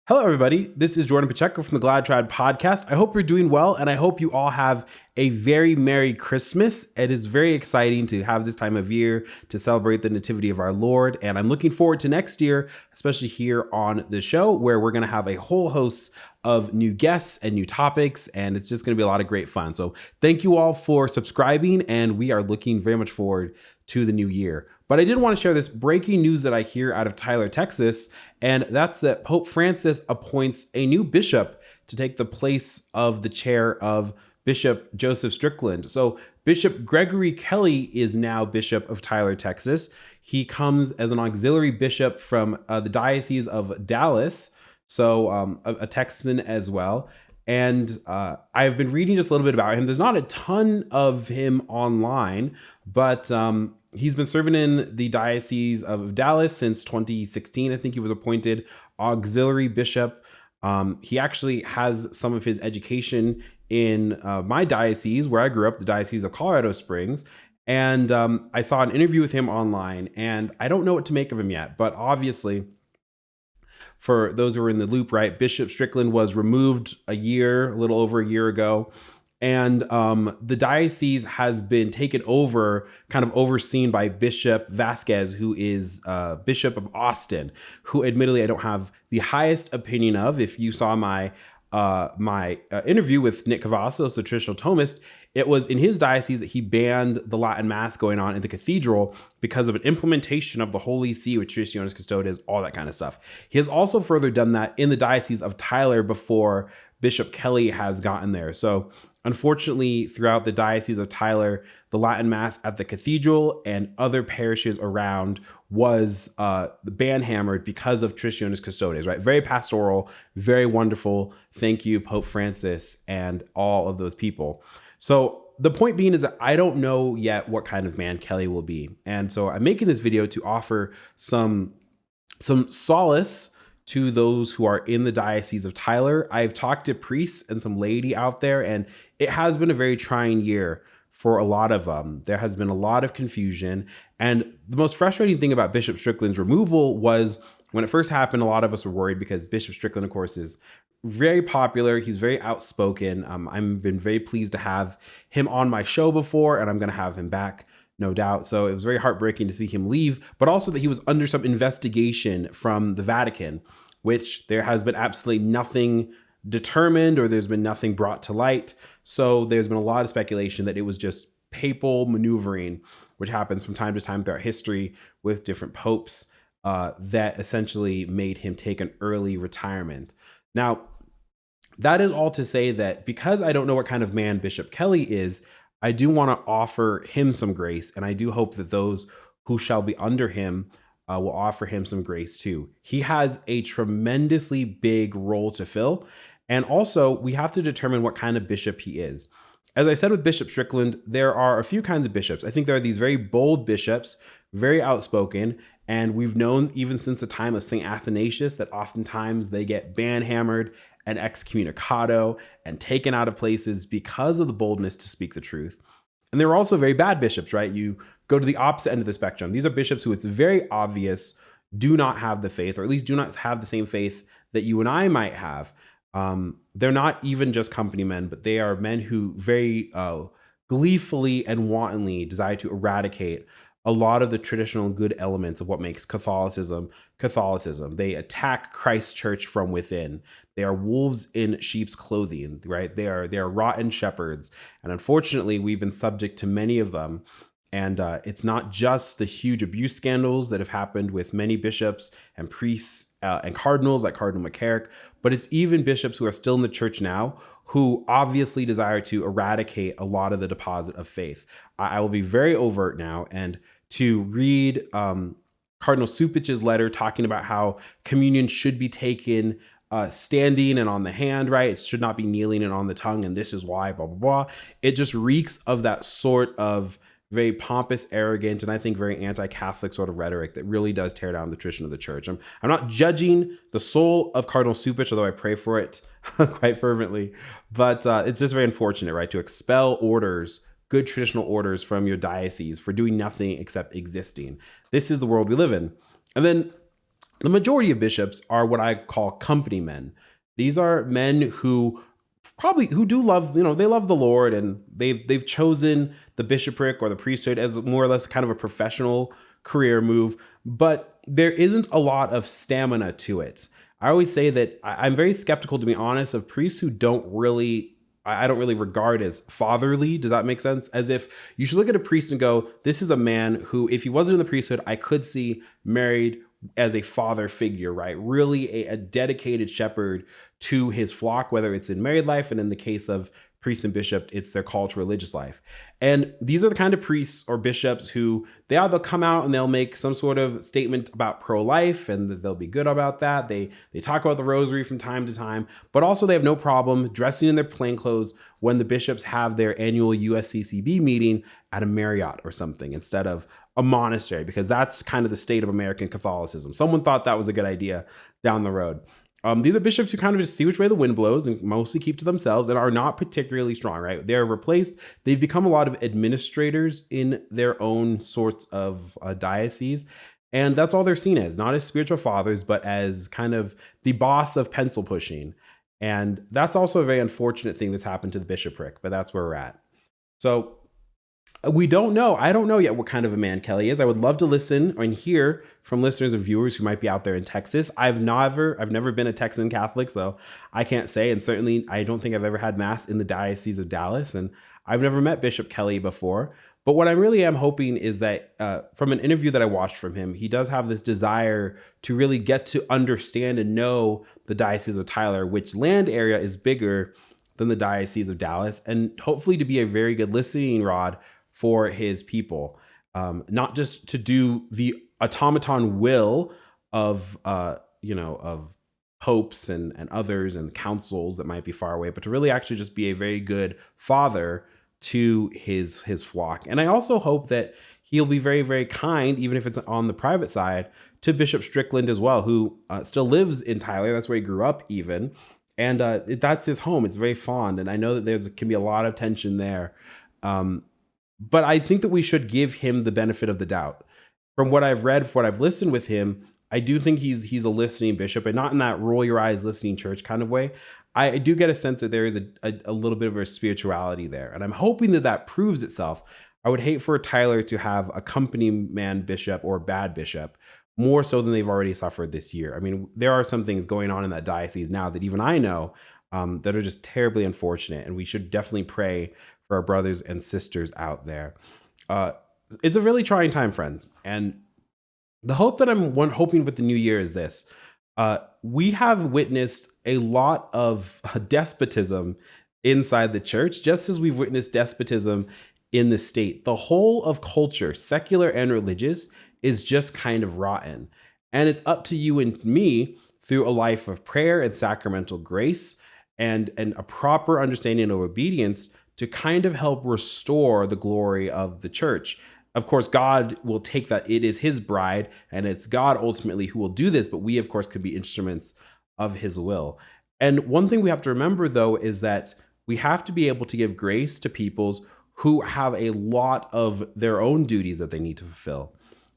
Hello, everybody. This is Jordan Pacheco from the Glad Trad podcast. I hope you're doing well, and I hope you all have a very Merry Christmas. It is very exciting to have this time of year to celebrate the Nativity of our Lord, and I'm looking forward to next year, especially here on the show, where we're going to have a whole host of new guests and new topics, and it's just going to be a lot of great fun. So thank you all for subscribing, and we are looking very much forward to the new year. But I did want to share this breaking news that I hear out of Tyler, Texas, and that's that Pope Francis appoints a new bishop to take the place of the chair of Bishop Joseph Strickland. So Bishop Gregory Kelly is now Bishop of Tyler, Texas. He comes as an auxiliary bishop from the Diocese of Dallas, so a Texan as well. And I've been reading just a little bit about him. There's not a ton of him online, but he's been serving in the Diocese of Dallas since 2016. I think he was appointed auxiliary bishop. He actually has some of his education in my diocese where I grew up, the Diocese of Colorado Springs. And I saw an interview with him online, and I don't know what to make of him yet, but obviously, for those who are in the loop, right, Bishop Strickland was removed a little over a year ago. And the diocese has been taken over, kind of overseen by Bishop Vasquez, who is Bishop of Austin, who admittedly I don't have the highest opinion of. If you saw my interview with Nick Cavazos, the traditional Thomist, it was in his diocese that he banned the Latin Mass going on in the cathedral because of an implementation of the Holy See with Traditionis Custodes, all that kind of stuff. He has also further done that in the Diocese of Tyler before Bishop Kelly has gotten there. So unfortunately, throughout the Diocese of Tyler, the Latin Mass at the cathedral and other parishes around was ban-hammered because of Traditionis Custodes, right? Very pastoral, very wonderful. Thank you, Pope Francis, and all of those people. So the point being is that I don't know yet what kind of man Kelly will be. And so I'm making this video to offer some solace to those who are in the Diocese of Tyler. I've talked to priests and some laity out there, and it has been a very trying year for a lot of them. There has been a lot of confusion. And the most frustrating thing about Bishop Strickland's removal was when it first happened, a lot of us were worried because Bishop Strickland, of course, is very popular. He's very outspoken. I've been very pleased to have him on my show before, and I'm going to have him back, no doubt. So it was very heartbreaking to see him leave, but also that he was under some investigation from the Vatican, which there has been absolutely nothing determined or there's been nothing brought to light. So there's been a lot of speculation that it was just papal maneuvering, which happens from time to time throughout history with different popes, that essentially made him take an early retirement. Now, that is all to say that because I don't know what kind of man Bishop Kelly is, I do want to offer him some grace, and I do hope that those who shall be under him will offer him some grace too. He has a tremendously big role to fill, and also we have to determine what kind of bishop he is. As I said with Bishop Strickland, there are a few kinds of bishops. I think there are these very bold bishops, very outspoken, and we've known even since the time of St. Athanasius that oftentimes they get ban-hammered and excommunicado and taken out of places because of the boldness to speak the truth. And there are also very bad bishops, right? You go to the opposite end of the spectrum. These are bishops who it's very obvious do not have the faith, or at least do not have the same faith that you and I might have. They're not even just company men, but they are men who very gleefully and wantonly desire to eradicate a lot of the traditional good elements of what makes Catholicism. They attack Christ's church from within. They are wolves in sheep's clothing, right? They are rotten shepherds. And unfortunately, we've been subject to many of them. And it's not just the huge abuse scandals that have happened with many bishops and priests and cardinals like Cardinal McCarrick, but it's even bishops who are still in the church now who obviously desire to eradicate a lot of the deposit of faith. I will be very overt now and to read Cardinal Supich's letter talking about how communion should be taken standing and on the hand, right? It should not be kneeling and on the tongue, and this is why, blah, blah, blah. It just reeks of that sort of very pompous, arrogant, and I think very anti-Catholic sort of rhetoric that really does tear down the tradition of the church. I'm not judging the soul of Cardinal Supich, although I pray for it quite fervently, but it's just very unfortunate, right, to expel orders, good traditional orders from your diocese for doing nothing except existing. This is the world we live in. And then The majority of bishops are what I call company men. These are men who do love, they love the Lord, and they've chosen the bishopric or the priesthood as more or less kind of a professional career move, but there isn't a lot of stamina to it. I always say that I'm very skeptical, to be honest, of priests who I don't really regard as fatherly. Does that make sense? As if you should look at a priest and go, this is a man who, if he wasn't in the priesthood, I could see married as a father figure, right? Really a dedicated shepherd to his flock, whether it's in married life, and in the case of priest and bishop, it's their call to religious life. And these are the kind of priests or bishops who they'll come out and they'll make some sort of statement about pro-life, and they'll be good about that. They talk about the rosary from time to time, but also they have no problem dressing in their plain clothes when the bishops have their annual USCCB meeting at a Marriott or something instead of a monastery, because that's kind of the state of American Catholicism. Someone thought that was a good idea down the road. These are bishops who kind of just see which way the wind blows and mostly keep to themselves and are not particularly strong, right? They're replaced. They've become a lot of administrators in their own sorts of diocese. And that's all they're seen as, not as spiritual fathers, but as kind of the boss of pencil pushing. And that's also a very unfortunate thing that's happened to the bishopric, but that's where we're at. So we don't know. I don't know yet what kind of a man Kelly is. I would love to listen and hear from listeners and viewers who might be out there in Texas. I've never been a Texan Catholic, so I can't say. And certainly I don't think I've ever had mass in the Diocese of Dallas. And I've never met Bishop Kelly before. But what I really am hoping is that from an interview that I watched from him, he does have this desire to really get to understand and know the Diocese of Tyler, which land area is bigger than the Diocese of Dallas, and hopefully to be a very good listening rod for his people, not just to do the automaton will of popes and others and councils that might be far away, but to really actually just be a very good father to his flock. And I also hope that he'll be very, very kind, even if it's on the private side, to Bishop Strickland as well, who still lives in Tyler. That's where he grew up even. And that's his home. It's very fond. And I know that can be a lot of tension there. But I think that we should give him the benefit of the doubt. From what I've read, from what I've listened with him, I do think he's a listening bishop, and not in that roll your eyes listening church kind of way. I do get a sense that there is a little bit of a spirituality there. And I'm hoping that proves itself. I would hate for Tyler to have a company man bishop or bad bishop, more so than they've already suffered this year. I mean, there are some things going on in that diocese now that even I know that are just terribly unfortunate. And we should definitely pray for our brothers and sisters out there. It's a really trying time, friends. And the hope that I'm hoping with the new year is this. We have witnessed a lot of despotism inside the church, just as we've witnessed despotism in the state. The whole of culture, secular and religious, is just kind of rotten. And it's up to you and me, through a life of prayer and sacramental grace and a proper understanding of obedience, to kind of help restore the glory of the church. Of course, God will take that. It is his bride, and it's God ultimately who will do this, but we, of course, could be instruments of his will. And one thing we have to remember, though, is that we have to be able to give grace to peoples who have a lot of their own duties that they need to fulfill.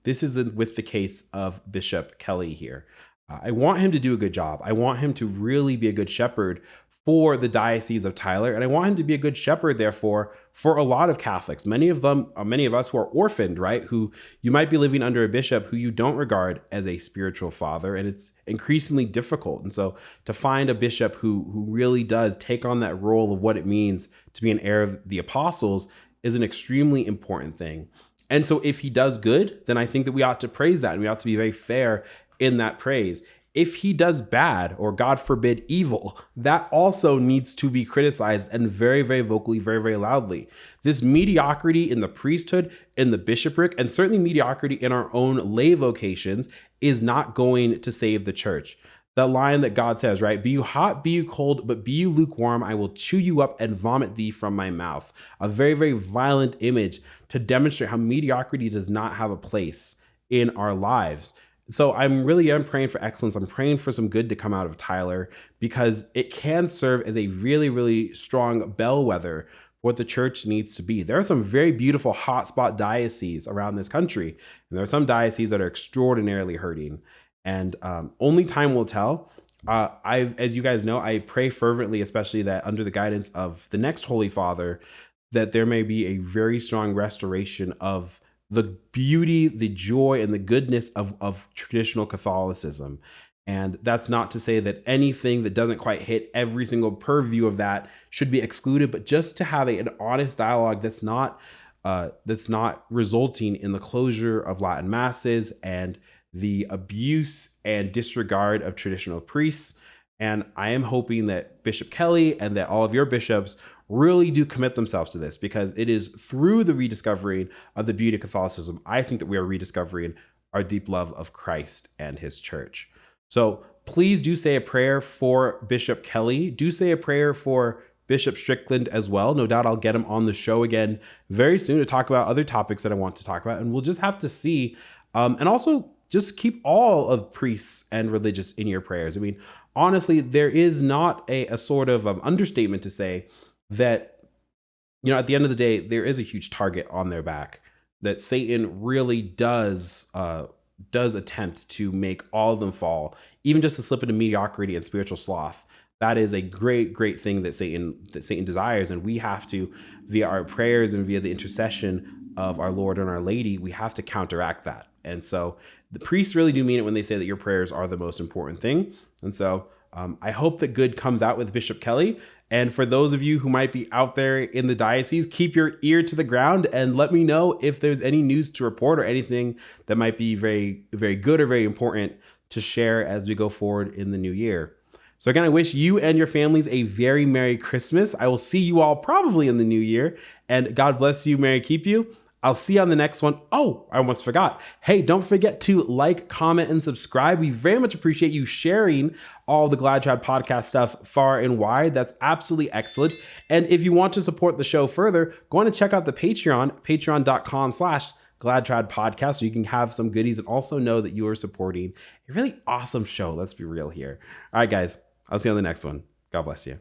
This is with the case of Bishop Kelly here. I want him to do a good job. I want him to really be a good shepherd for the Diocese of Tyler. And I want him to be a good shepherd, therefore, for a lot of Catholics, many of us who are orphaned, right? Who you might be living under a bishop who you don't regard as a spiritual father. And it's increasingly difficult. And so to find a bishop who really does take on that role of what it means to be an heir of the apostles is an extremely important thing. And so if he does good, then I think that we ought to praise that, and we ought to be very fair in that praise. If he does bad, or God forbid evil, that also needs to be criticized, and very, very vocally, very, very loudly. This mediocrity in the priesthood, in the bishopric, and certainly mediocrity in our own lay vocations is not going to save the church. That line that God says, right? Be you hot, be you cold, but be you lukewarm, I will chew you up and vomit thee from my mouth. A very, very violent image to demonstrate how mediocrity does not have a place in our lives. So I'm praying for excellence. I'm praying for some good to come out of Tyler, because it can serve as a really, really strong bellwether for what the church needs to be. There are some very beautiful hotspot dioceses around this country, and there are some dioceses that are extraordinarily hurting. And only time will tell. As you guys know, I pray fervently, especially that under the guidance of the next Holy Father, that there may be a very strong restoration of the beauty, the joy, and the goodness of traditional Catholicism. And that's not to say that anything that doesn't quite hit every single purview of that should be excluded, but just to have an honest dialogue that's not resulting in the closure of Latin masses and the abuse and disregard of traditional priests. And I am hoping that Bishop Kelly and that all of your bishops really do commit themselves to this, because it is through the rediscovering of the beauty of Catholicism, I think, that we are rediscovering our deep love of Christ and his church. So please do say a prayer for Bishop Kelly. Do say a prayer for Bishop Strickland as well. No doubt I'll get him on the show again very soon to talk about other topics that I want to talk about. And we'll just have to see. And also just keep all of priests and religious in your prayers. I mean, honestly, there is not a sort of understatement to say that, at the end of the day, there is a huge target on their back, that Satan really does attempt to make all of them fall, even just to slip into mediocrity and spiritual sloth. That is a great, great thing that Satan desires. And we have to, via our prayers and via the intercession of our Lord and Our Lady, we have to counteract that. And so the priests really do mean it when they say that your prayers are the most important thing. And so I hope that good comes out with Bishop Kelly. And for those of you who might be out there in the diocese, keep your ear to the ground and let me know if there's any news to report or anything that might be very, very good or very important to share as we go forward in the new year. So again, I wish you and your families a very Merry Christmas. I will see you all probably in the new year, and God bless you, Mary keep you. I'll see you on the next one. Oh, I almost forgot. Hey, don't forget to like, comment, and subscribe. We very much appreciate you sharing all the Glad Trad podcast stuff far and wide. That's absolutely excellent. And if you want to support the show further, go on and check out the Patreon, patreon.com/GladTrad podcast, so you can have some goodies and also know that you are supporting a really awesome show. Let's be real here. All right, guys, I'll see you on the next one. God bless you.